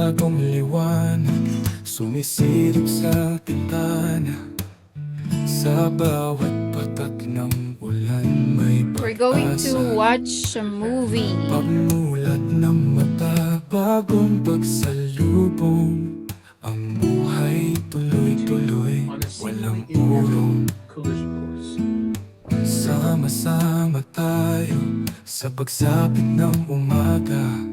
bagong liwanag sumisilip sa bintana. Sa bawat patak ng ulan may We're going to pag-asa. watch a movie. Pagmulat ng mata, bagong pagsalubong. Ang buhay tuloy-tuloy, walang urong. Sama-sama tayo sa pagsapit ng umaga.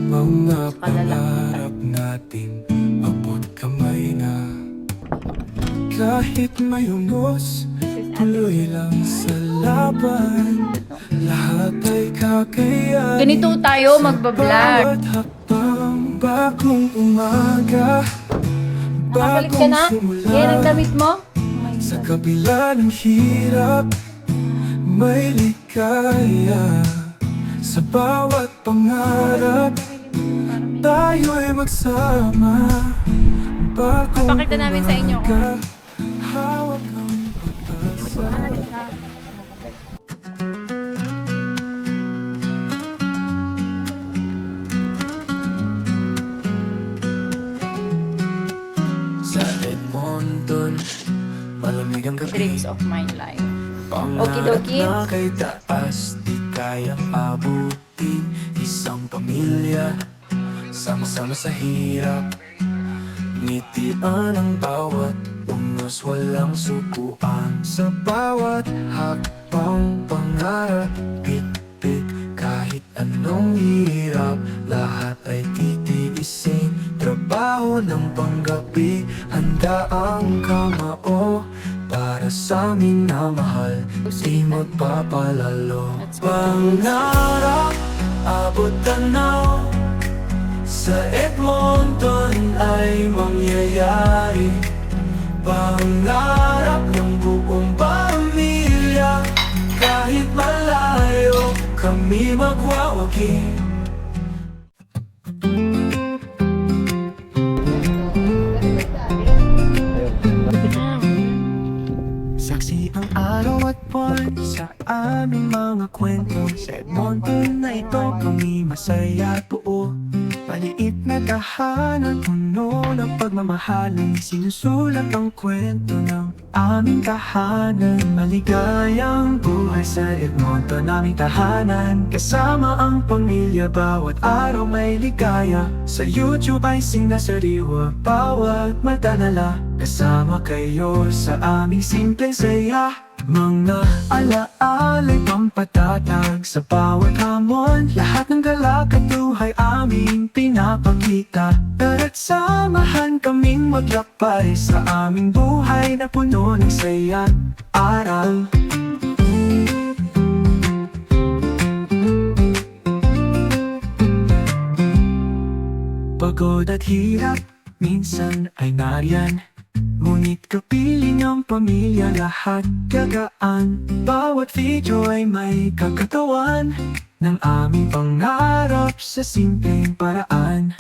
Mga pangarap natin, abot kamay na. Kahit may ungos, tuloy lang sa laban. Lahat ay kakayanin. Ganito tayo magbablog. Bawat hakbang, bagong umaga. Nakabalik ka na? Yan ang damit mo? Sa kabila ng hirap, may ligaya. Sa bawat pangarap, tayo'y magsama. Bagong Papakita namin sa inyo. umaga, hawak ang pag-asa. Sa Edmonton, malamig ang gabi. Dreams of my life. Pangarap Okidoki. na kay taas, di kayang abutin. Isang pamilya, sama-sama sa hirap. Ngitian ang bawat unos, walang sukuan. Sa bawat hakbang pangarap, bit-bit kahit anong hirap. Lahat ay titiisin, trabaho ng panggabi. Handa ang kamao para sa amin na mahal, di magpapalalo. Pangarap, abot tanaw, sa Edmonton ay mangyayari. Pangarap ng buong pamilya, kahit malayo kami magwawagi. Saksi ang araw at buwan sa aming mga kwento. Sa Edmonton na ito kami masaya at buo. Maliit na tahanan, puno ng pagmamahalan. Sinusulat ang kwento ng aming tahanan. Maligayang buhay sa Edmonton, aming tahanan. Kasama ang pamilya, bawat araw may ligaya. Sa YouTube ay sinasariwa, bawat matanala. Kasama kayo sa aming simpleng saya. Mga alaala'y pampatatag sa bawat hamon. Lahat ng galak at buhay aming pinapakita. Tara't samahan kaming maglakbay sa aming buhay na puno ng saya at aral. Pagod at hirap, minsan ay nariyan. Ngunit kapiling ang pamilya, lahat gagaan. Bawat video ay may kakatawan ng aming pangarap sa simpleng paraan.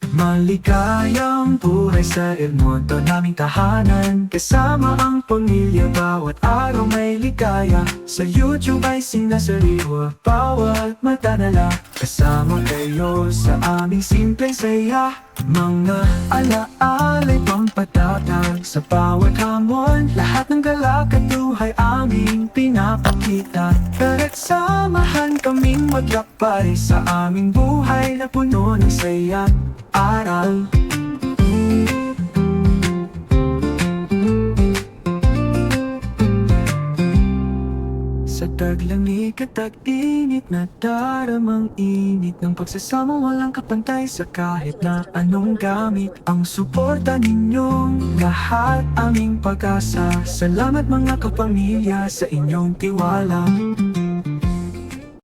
Maligayang buhay sa Edmonton, aming tahanan. Kasama ang pamilya, bawat araw may ligaya. Sa YouTube ay sinasariwa, bawat matanala. Kasama kayo sa aming simpleng saya. Mga alaala'y pampatatag sa bawat hamon. Lahat ng galak at buhay aming pinapakita. Tara't samahan kaming maglakbay sa aming buhay na puno ng saya at aral. Sa taglamig at tag-init, nadaramang init ng pagsasama, walang kapantay sa kahit na anong gamit. Ang suporta ninyong lahat, aming pag-asa. Salamat mga kapamilya sa inyong tiwala.